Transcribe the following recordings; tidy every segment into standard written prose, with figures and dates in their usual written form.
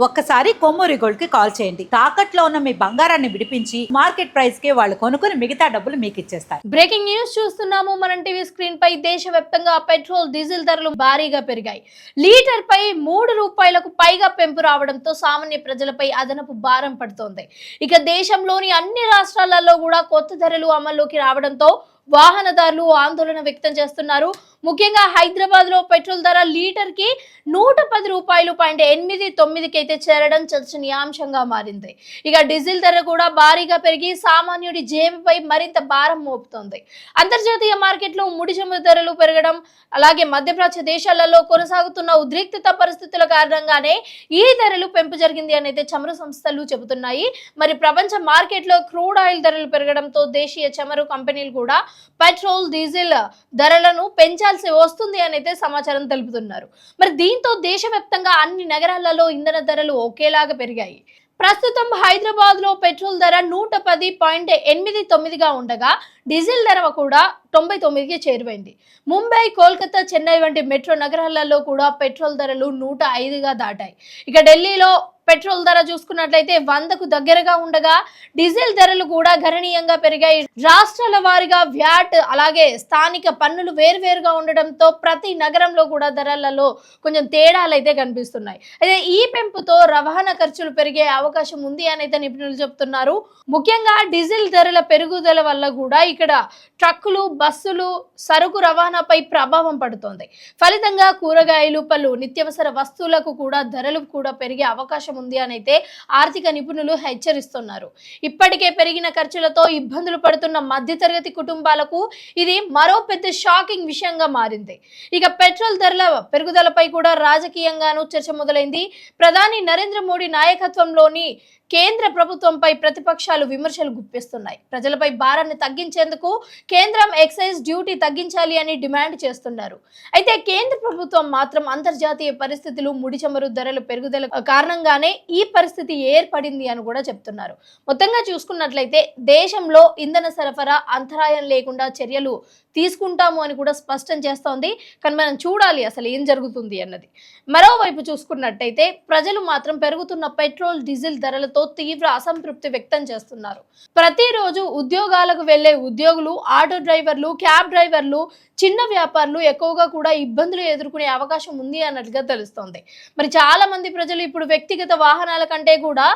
ఒక్కసారి కొమ్మూరి గోల్డ్ కి కాల్ చేయండి. తాకట్లో ఉన్న మీ బంగారాన్ని విడిపించి మార్కెట్ ప్రైస్ కి వాళ్ళు కొనుక్కుని మిగతా డబ్బులు మీకు ఇచ్చేస్తారు. బ్రేకింగ్ న్యూస్ చూస్తున్నాము. మన టీవీ స్క్రీన్ పై దేశవ్యాప్తంగా పెట్రోల్ డీజిల్ ధరలు భారీగా పెరిగాయి. లీటర్ పై ₹3 పైగా పెంపు రావడంతో సామాన్య ప్రజలపై అదనపు భారం పడుతోంది. ఇక దేశంలోని అన్ని రాష్ట్రాలలో కూడా కొత్త ధరలు అమల్లోకి రావడంతో వాహనదారులు ఆందోళన వ్యక్తం చేస్తున్నారు. ముఖ్యంగా హైదరాబాద్ లో పెట్రోల్ ధర లీటర్ కి ₹110.89 అయితే చేరడం చర్చనీయాంశంగా మారింది. ఇక డీజిల్ ధర కూడా భారీగా పెరిగి సామాన్యుడి జేబుపై మరింత భారం మోపుతోంది. అంతర్జాతీయ మార్కెట్లో ముడి చమురు ధరలు పెరగడం, అలాగే మధ్యప్రాచ్య దేశాలలో కొనసాగుతున్న ఉద్రిక్తత పరిస్థితుల కారణంగానే ఈ ధరలు పెంపు జరిగింది అని అయితే చమురు సంస్థలు చెబుతున్నాయి. మరి ప్రపంచ మార్కెట్లో క్రూడ్ ఆయిల్ ధరలు పెరగడంతో దేశీయ చమురు కంపెనీలు కూడా పెట్రోల్ డీజిల్ ధరలను పెంచాల్సి వస్తుంది అని అయితే సమాచారం తెలుపుతున్నారు. మరి దీంతో దేశవ్యాప్తంగా అన్ని నగరాలలో ఇంధన ధరలు ఒకేలాగా పెరిగాయి. ప్రస్తుతం హైదరాబాద్ లో పెట్రోల్ ధర 110.89గా ఉండగా డీజిల్ ధర కూడా 99కి చేరువైంది. ముంబై, కోల్కతా, చెన్నై వంటి మెట్రో నగరాలలో కూడా పెట్రోల్ ధరలు 105గా దాటాయి. ఇక ఢిల్లీలో పెట్రోల్ ధర చూసుకున్నట్లయితే 100కు దగ్గరగా ఉండగా డీజిల్ ధరలు కూడా గణనీయంగా పెరిగాయి. రాష్ట్రాల వారీగా వ్యాట్ అలాగే స్థానిక పన్నులు వేరువేరుగా ఉండడంతో ప్రతి నగరంలో కూడా ధరలలో కొంచెం తేడాలు అయితే కనిపిస్తున్నాయి. అయితే ఈ పెంపుతో రవాణా ఖర్చులు పెరిగే అవకాశం ఉంది అని అయితే నిపుణులు చెప్తున్నారు. ముఖ్యంగా డీజిల్ ధరల పెరుగుదల వల్ల కూడా ఇక్కడ ట్రక్కులు, బస్సులు, సరుకు రవాణాపై ప్రభావం పడుతోంది. ఫలితంగా కూరగాయలు, పలు నిత్యావసర వస్తువులకు కూడా ధరలు కూడా పెరిగే అవకాశం ఉంది అని అయితే ఆర్థిక నిపుణులు హెచ్చరిస్తున్నారు. ఇప్పటికే పెరిగిన ఖర్చులతో ఇబ్బందులు పడుతున్న మధ్యతరగతి కుటుంబాలకు ఇది మరో పెద్ద షాకింగ్ విషయంగా మారింది. ఇక పెట్రోల్ ధరల పెరుగుదలపై కూడా రాజకీయంగానూ చర్చ మొదలైంది. ప్రధాని నరేంద్ర మోడీ నాయకత్వంలోని కేంద్ర ప్రభుత్వంపై ప్రతిపక్షాలు విమర్శలు గుప్పిస్తున్నాయి. ప్రజలపై భారాన్ని తగ్గించేందుకు కేంద్రం ఎక్సైజ్ డ్యూటీ తగ్గించాలి అని డిమాండ్ చేస్తున్నారు. అయితే కేంద్ర ప్రభుత్వం మాత్రం అంతర్జాతీయ పరిస్థితులు, ముడి చమురు ధరల పెరుగుదల కారణంగానే ఈ పరిస్థితి ఏర్పడింది అని కూడా చెప్తున్నారు. మొత్తంగా చూసుకున్నట్లయితే దేశంలో ఇంధన సరఫరా అంతరాయం లేకుండా చర్యలు తీసుకుంటాము అని కూడా స్పష్టం చేస్తోంది. కానీ మనం చూడాలి అసలు ఏం జరుగుతుంది అన్నది. మరోవైపు చూసుకున్నట్టయితే ప్రజలు మాత్రం పెరుగుతున్న పెట్రోల్, డీజిల్ ధరలతో తీవ్ర అసంతృప్తి వ్యక్తం చేస్తున్నారు. ప్రతిరోజు ఉద్యోగాలకు వెళ్లే ఉద్యోగులు, ఆటో డ్రైవర్లు, క్యాబ్ డ్రైవర్లు, చిన్న వ్యాపారులు ఎక్కువగా కూడా ఇబ్బందులు ఎదుర్కొనే అవకాశం ఉంది అన్నట్లుగా తెలుస్తోంది. మరి చాలా మంది ప్రజలు ఇప్పుడు వ్యక్తిగత వాహనాల కంటే కూడా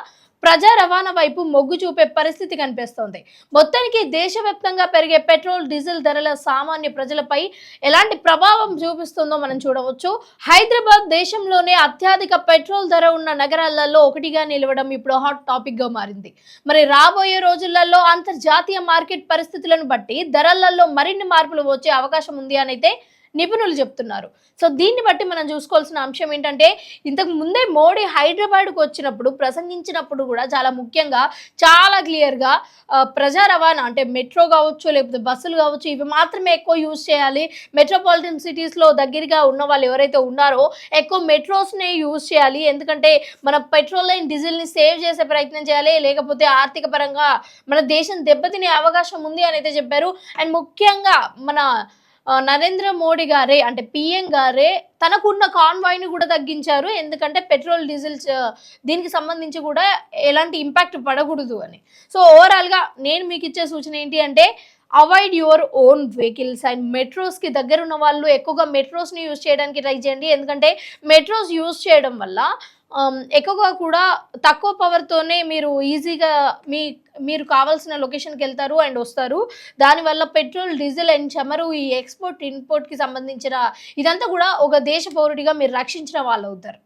ప్రజా రవాణా వైపు మొగ్గు చూపే పరిస్థితి కనిపిస్తోంది. మొత్తానికి దేశవ్యాప్తంగా పెరిగే పెట్రోల్, డీజిల్ ధరల సామాన్య ప్రజలపై ఎలాంటి ప్రభావం చూపిస్తుందో మనం చూడవచ్చు. హైదరాబాద్ దేశంలోనే అత్యధిక పెట్రోల్ ధర ఉన్న నగరాలలో ఒకటిగా నిలవడం ఇప్పుడు హాట్ టాపిక్ గా మారింది. మరి రాబోయే రోజులలో అంతర్జాతీయ మార్కెట్ పరిస్థితులను బట్టి ధరలలో మరిన్ని మార్పులు వచ్చే అవకాశం ఉంది అని అయితే నిపుణులు చెప్తున్నారు. సో దీన్ని బట్టి మనం చూసుకోవాల్సిన అంశం ఏంటంటే, ఇంతకు ముందే మోడీ హైదరాబాద్కు వచ్చినప్పుడు ప్రసంగించినప్పుడు కూడా చాలా ముఖ్యంగా చాలా క్లియర్గా ప్రజా రవాణా అంటే మెట్రో కావచ్చు, లేకపోతే బస్సులు కావచ్చు, ఇవి మాత్రమే ఎక్కువ యూజ్ చేయాలి. మెట్రోపాలిటన్ సిటీస్లో దగ్గరగా ఉన్న వాళ్ళు ఎవరైతే ఉన్నారో ఎక్కువ మెట్రోస్నే యూజ్ చేయాలి. ఎందుకంటే మన పెట్రోల్ అండ్ డీజిల్ని సేవ్ చేసే ప్రయత్నం చేయాలి, లేకపోతే ఆర్థిక పరంగా మన దేశం దెబ్బతినే అవకాశం ఉంది అని అయితే చెప్పారు. అండ్ ముఖ్యంగా మన నరేంద్ర మోడీ గారే అంటే పిఎం గారే తనకున్న కాన్వాయ్ని కూడా తగ్గించారు. ఎందుకంటే పెట్రోల్, డీజిల్ దీనికి సంబంధించి కూడా ఎలాంటి ఇంపాక్ట్ పడకూడదు అని. సో ఓవరాల్గా నేను మీకు ఇచ్చే సూచన ఏంటి అంటే, avoid your own vehicles and మెట్రోస్కి దగ్గర ఉన్న వాళ్ళు ఎక్కువగా మెట్రోస్ని యూజ్ చేయడానికి ట్రై చేయండి. ఎందుకంటే మెట్రోస్ యూజ్ చేయడం వల్ల ఎక్కువగా కూడా తక్కువ పవర్తోనే మీరు ఈజీగా మీరు కావాల్సిన లొకేషన్కి వెళ్తారు అండ్ వస్తారు. దానివల్ల పెట్రోల్, డీజిల్ అండ్ చమురు ఈ ఎక్స్పోర్ట్, ఇంపోర్ట్కి సంబంధించిన ఇదంతా కూడా ఒక దేశ పౌరుడిగా మీరు రక్షించిన వాళ్ళు అవుతారు.